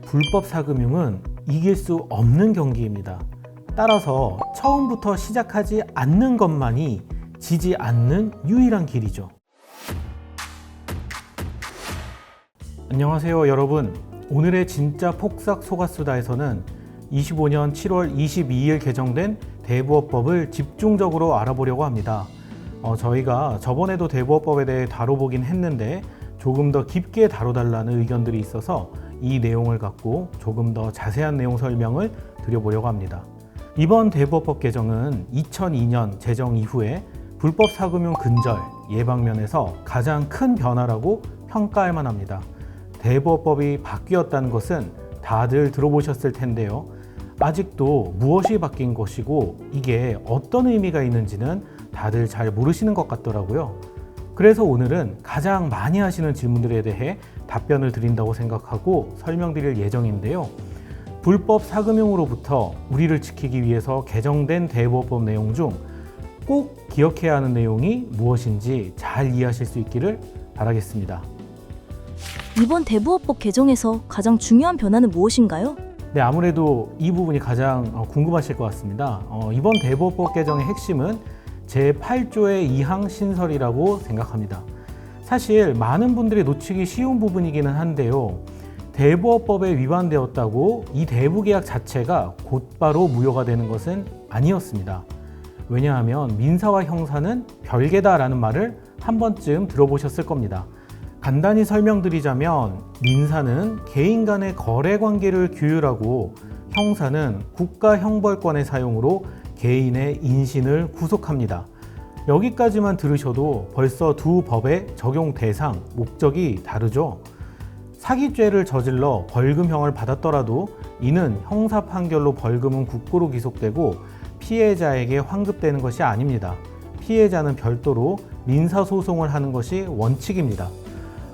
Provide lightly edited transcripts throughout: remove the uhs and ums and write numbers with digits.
불법 사금융은 이길 수 없는 경기입니다. 따라서 처음부터 시작하지 않는 것만이 지지 않는 유일한 길이죠. 안녕하세요 여러분. 오늘의 진짜 폭삭 소가수다에서는 25년 7월 22일 개정된 대부업법을 집중적으로 알아보려고 합니다. 저희가 저번에도 대부업법에 대해 다뤄보긴 했는데 조금 더 깊게 다뤄달라는 의견들이 있어서 이 내용을 갖고 조금 더 자세한 내용 설명을 드려보려고 합니다. 이번 대부업법 개정은 2002년 제정 이후에 불법 사금융 근절 예방면에서 가장 큰 변화라고 평가할 만합니다. 대부업법이 바뀌었다는 것은 다들 들어보셨을 텐데요. 아직도 무엇이 바뀐 것이고 이게 어떤 의미가 있는지는 다들 잘 모르시는 것 같더라고요. 그래서 오늘은 가장 많이 하시는 질문들에 대해 답변을 드린다고 생각하고 설명드릴 예정인데요. 불법 사금융으로부터 우리를 지키기 위해서 개정된 대부업법 내용 중 꼭 기억해야 하는 내용이 무엇인지 잘 이해하실 수 있기를 바라겠습니다. 이번 대부업법 개정에서 가장 중요한 변화는 무엇인가요? 네, 아무래도 이 부분이 가장 궁금하실 것 같습니다. 이번 대부업법 개정의 핵심은 제8조의 2항 신설이라고 생각합니다. 사실 많은 분들이 놓치기 쉬운 부분이기는 한데요. 대부업법에 위반되었다고 이 대부계약 자체가 곧바로 무효가 되는 것은 아니었습니다. 왜냐하면 민사와 형사는 별개다라는 말을 한 번쯤 들어보셨을 겁니다. 간단히 설명드리자면 민사는 개인 간의 거래 관계를 규율하고 형사는 국가 형벌권의 사용으로 개인의 인신을 구속합니다. 여기까지만 들으셔도 벌써 두 법의 적용 대상, 목적이 다르죠. 사기죄를 저질러 벌금형을 받았더라도 이는 형사 판결로 벌금은 국고로 기속되고 피해자에게 환급되는 것이 아닙니다. 피해자는 별도로 민사소송을 하는 것이 원칙입니다.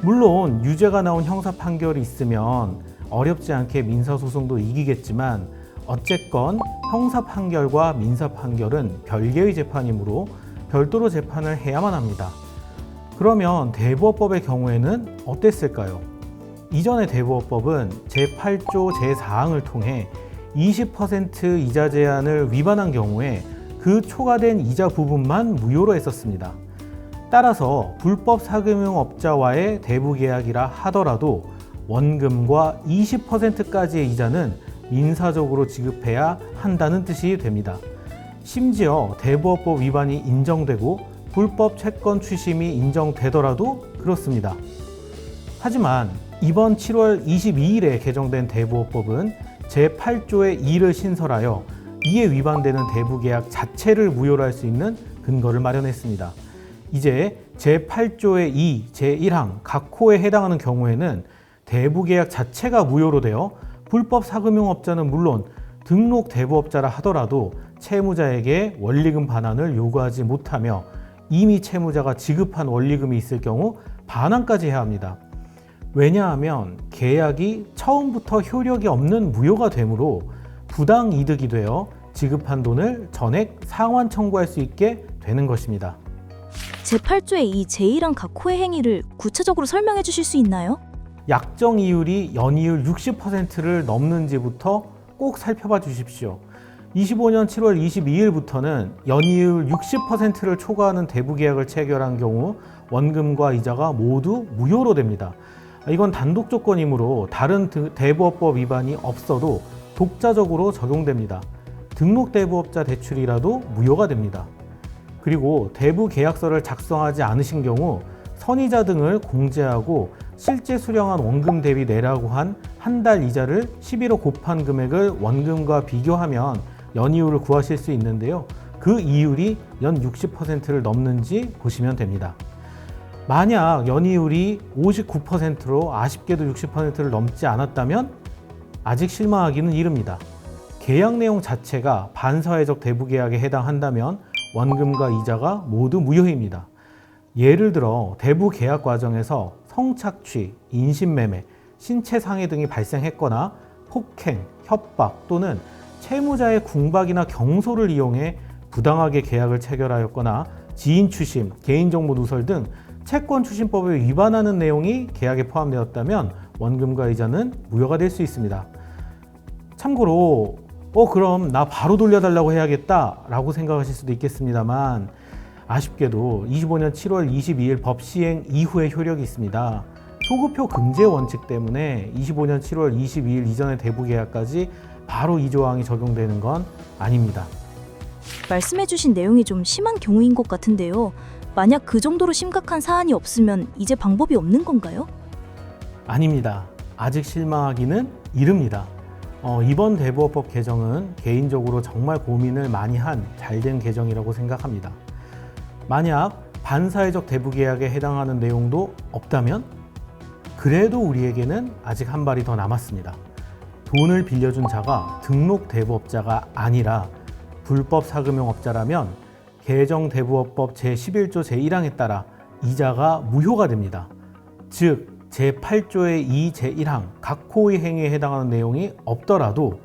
물론 유죄가 나온 형사 판결이 있으면 어렵지 않게 민사소송도 이기겠지만 어쨌건 형사 판결과 민사 판결은 별개의 재판이므로 별도로 재판을 해야만 합니다. 그러면 대부업법의 경우에는 어땠을까요? 이전의 대부업법은 제8조 제4항을 통해 20% 이자 제한을 위반한 경우에 그 초과된 이자 부분만 무효로 했었습니다. 따라서 불법 사금융업자와의 대부계약이라 하더라도 원금과 20%까지의 이자는 민사적으로 지급해야 한다는 뜻이 됩니다. 심지어 대부업법 위반이 인정되고 불법 채권 추심이 인정되더라도 그렇습니다. 하지만 이번 7월 22일에 개정된 대부업법은 제8조의 2를 신설하여 이에 위반되는 대부계약 자체를 무효로 할 수 있는 근거를 마련했습니다. 이제 제8조의 2, 제1항 각 호에 해당하는 경우에는 대부계약 자체가 무효로 되어 불법 사금융업자는 물론 등록 대부업자라 하더라도 채무자에게 원리금 반환을 요구하지 못하며 이미 채무자가 지급한 원리금이 있을 경우 반환까지 해야 합니다. 왜냐하면 계약이 처음부터 효력이 없는 무효가 되므로 부당 이득이 되어 지급한 돈을 전액 상환 청구할 수 있게 되는 것입니다. 제8조의 이 제1항 각 호의 행위를 구체적으로 설명해 주실 수 있나요? 약정 이율이 연이율 60%를 넘는지부터 꼭 살펴봐 주십시오. 25년 7월 22일부터는 연이율 60%를 초과하는 대부계약을 체결한 경우 원금과 이자가 모두 무효로 됩니다. 이건 단독 조건이므로 다른 대부업법 위반이 없어도 독자적으로 적용됩니다. 등록 대부업자 대출이라도 무효가 됩니다. 그리고 대부계약서를 작성하지 않으신 경우 선이자 등을 공제하고 실제 수령한 원금 대비 내라고 한 한 달 이자를 12로 곱한 금액을 원금과 비교하면 연이율을 구하실 수 있는데요. 그 이율이 연 60%를 넘는지 보시면 됩니다. 만약 연이율이 59%로 아쉽게도 60%를 넘지 않았다면 아직 실망하기는 이릅니다. 계약 내용 자체가 반사회적 대부계약에 해당한다면 원금과 이자가 모두 무효입니다. 예를 들어 대부계약 과정에서 성착취, 인신매매, 신체상해 등이 발생했거나 폭행, 협박 또는 채무자의 궁박이나 경소를 이용해 부당하게 계약을 체결하였거나 지인추심, 개인정보 누설 등 채권추심법에 위반하는 내용이 계약에 포함되었다면 원금과 이자는 무효가 될 수 있습니다. 참고로 그럼 나 바로 돌려달라고 해야겠다 라고 생각하실 수도 있겠습니다만, 아쉽게도 25년 7월 22일 법 시행 이후에 효력이 있습니다. 소급표 금지의 원칙 때문에 25년 7월 22일 이전의 대부 계약까지 바로 이 조항이 적용되는 건 아닙니다. 말씀해주신 내용이 좀 심한 경우인 것 같은데요. 만약 그 정도로 심각한 사안이 없으면 이제 방법이 없는 건가요? 아닙니다. 아직 실망하기는 이릅니다. 이번 대부업법 개정은 개인적으로 정말 고민을 많이 한 잘된 개정이라고 생각합니다. 만약 반사회적 대부계약에 해당하는 내용도 없다면 그래도 우리에게는 아직 한 발이 더 남았습니다. 돈을 빌려준 자가 등록 대부업자가 아니라 불법 사금융업자라면 개정 대부업법 제11조 제1항에 따라 이자가 무효가 됩니다. 즉 제8조의 2 제1항 각 호의 행위에 해당하는 내용이 없더라도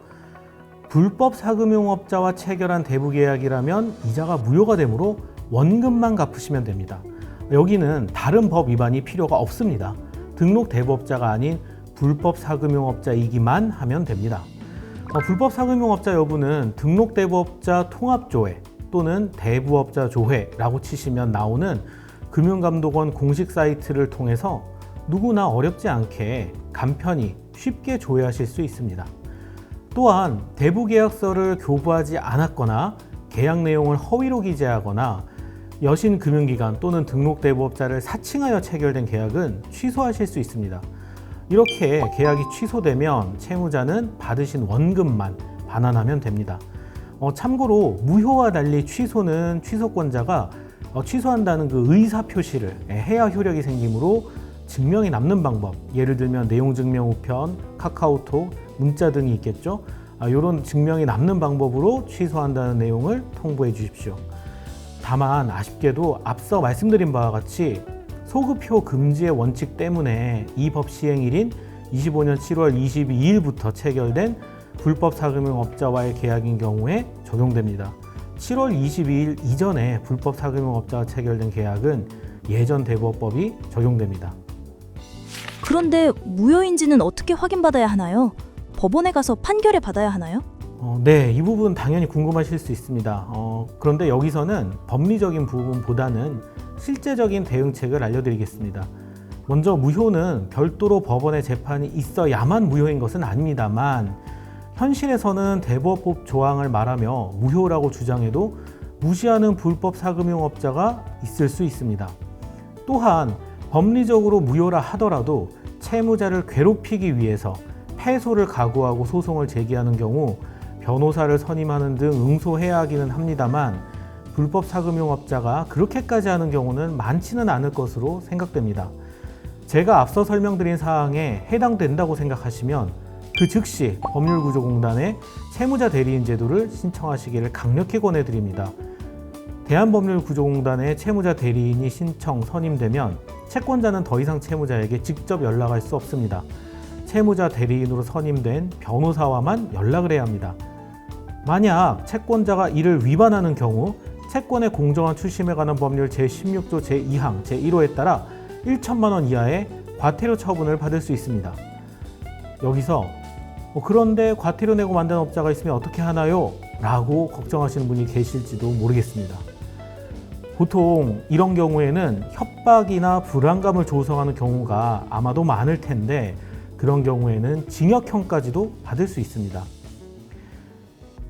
불법 사금융업자와 체결한 대부계약이라면 이자가 무효가 되므로 원금만 갚으시면 됩니다. 여기는 다른 법 위반이 필요가 없습니다. 등록 대부업자가 아닌 불법 사금융업자이기만 하면 됩니다. 불법 사금융업자 여부는 등록 대부업자 통합조회 또는 대부업자 조회라고 치시면 나오는 금융감독원 공식 사이트를 통해서 누구나 어렵지 않게 간편히 쉽게 조회하실 수 있습니다. 또한 대부계약서를 교부하지 않았거나 계약 내용을 허위로 기재하거나 여신금융기관 또는 등록대부업자를 사칭하여 체결된 계약은 취소하실 수 있습니다. 이렇게 계약이 취소되면 채무자는 받으신 원금만 반환하면 됩니다. 참고로 무효와 달리 취소는 취소권자가 취소한다는 그 의사표시를 해야 효력이 생기므로 증명이 남는 방법, 예를 들면 내용증명 우편, 카카오톡, 문자 등이 있겠죠. 이런 증명이 남는 방법으로 취소한다는 내용을 통보해 주십시오. 다만 아쉽게도 앞서 말씀드린 바와 같이 소급표 금지의 원칙 때문에 이 법 시행일인 25년 7월 22일부터 체결된 불법 사금융업자와의 계약인 경우에 적용됩니다. 7월 22일 이전에 불법 사금융업자와 체결된 계약은 예전 대부업법이 적용됩니다. 그런데 무효인지는 어떻게 확인받아야 하나요? 법원에 가서 판결을 받아야 하나요? 네, 이 부분 당연히 궁금하실 수 있습니다. 그런데 여기서는 법리적인 부분보다는 실제적인 대응책을 알려드리겠습니다. 먼저 무효는 별도로 법원의 재판이 있어야만 무효인 것은 아닙니다만, 현실에서는 대부업법 조항을 말하며 무효라고 주장해도 무시하는 불법 사금융업자가 있을 수 있습니다. 또한 법리적으로 무효라 하더라도 채무자를 괴롭히기 위해서 패소를 각오하고 소송을 제기하는 경우 변호사를 선임하는 등 응소해야 하기는 합니다만, 불법 사금융업자가 그렇게까지 하는 경우는 많지는 않을 것으로 생각됩니다. 제가 앞서 설명드린 사항에 해당된다고 생각하시면 그 즉시 법률구조공단에 채무자 대리인 제도를 신청하시기를 강력히 권해드립니다. 대한법률구조공단에 채무자 대리인이 신청 선임되면 채권자는 더 이상 채무자에게 직접 연락할 수 없습니다. 채무자 대리인으로 선임된 변호사와만 연락을 해야 합니다. 만약 채권자가 이를 위반하는 경우 채권의 공정한 출심에 관한 법률 제16조 제2항 제1호에 따라 1천만 원 이하의 과태료 처분을 받을 수 있습니다. 여기서 그런데 과태료 내고 만든 업자가 있으면 어떻게 하나요? 라고 걱정하시는 분이 계실지도 모르겠습니다. 보통 이런 경우에는 협박이나 불안감을 조성하는 경우가 아마도 많을 텐데, 그런 경우에는 징역형까지도 받을 수 있습니다.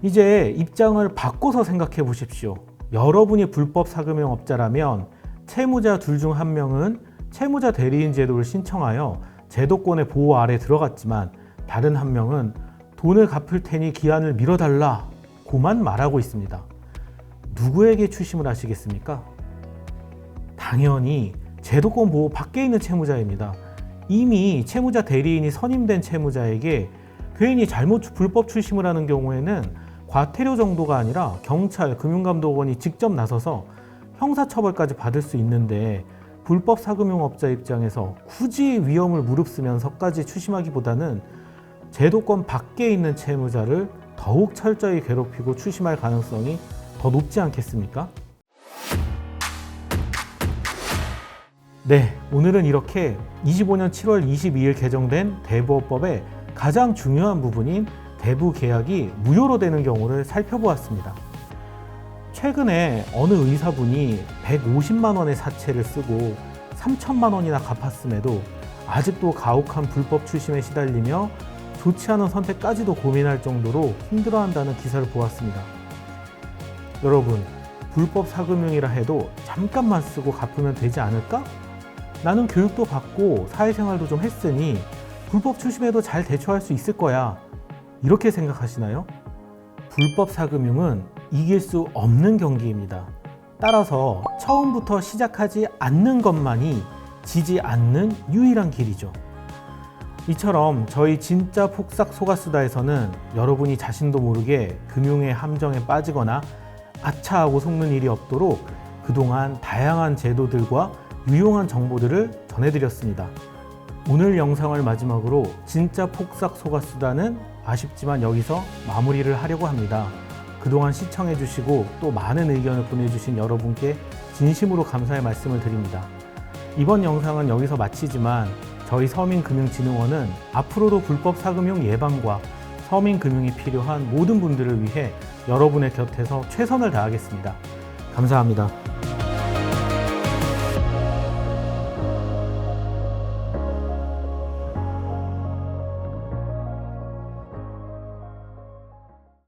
이제 입장을 바꿔서 생각해 보십시오. 여러분이 불법 사금융업자라면 채무자 둘 중 한 명은 채무자 대리인 제도를 신청하여 제도권의 보호 아래 들어갔지만, 다른 한 명은 돈을 갚을 테니 기한을 미뤄달라고만 말하고 있습니다. 누구에게 추심을 하시겠습니까? 당연히 제도권 보호 밖에 있는 채무자입니다. 이미 채무자 대리인이 선임된 채무자에게 괜히 불법 추심을 하는 경우에는 과태료 정도가 아니라 경찰, 금융감독원이 직접 나서서 형사처벌까지 받을 수 있는데, 불법 사금융업자 입장에서 굳이 위험을 무릅쓰면서까지 추심하기보다는 제도권 밖에 있는 채무자를 더욱 철저히 괴롭히고 추심할 가능성이 더 높지 않겠습니까? 네, 오늘은 이렇게 25년 7월 22일 개정된 대부업법의 가장 중요한 부분인 대부 계약이 무효로 되는 경우를 살펴보았습니다. 최근에 어느 의사분이 150만 원의 사채를 쓰고 3천만 원이나 갚았음에도 아직도 가혹한 불법 추심에 시달리며 좋지 않은 선택까지도 고민할 정도로 힘들어한다는 기사를 보았습니다. 여러분, 불법 사금융이라 해도 잠깐만 쓰고 갚으면 되지 않을까? 나는 교육도 받고 사회생활도 좀 했으니 불법 추심에도 잘 대처할 수 있을 거야. 이렇게 생각하시나요? 불법 사금융은 이길 수 없는 경기입니다. 따라서 처음부터 시작하지 않는 것만이 지지 않는 유일한 길이죠. 이처럼 저희 진짜 폭삭 속았수다에서는 여러분이 자신도 모르게 금융의 함정에 빠지거나 아차하고 속는 일이 없도록 그동안 다양한 제도들과 유용한 정보들을 전해드렸습니다. 오늘 영상을 마지막으로 진짜 폭삭 속았수다는 아쉽지만 여기서 마무리를 하려고 합니다. 그동안 시청해주시고 또 많은 의견을 보내주신 여러분께 진심으로 감사의 말씀을 드립니다. 이번 영상은 여기서 마치지만 저희 서민금융진흥원은 앞으로도 불법 사금융 예방과 서민금융이 필요한 모든 분들을 위해 여러분의 곁에서 최선을 다하겠습니다. 감사합니다.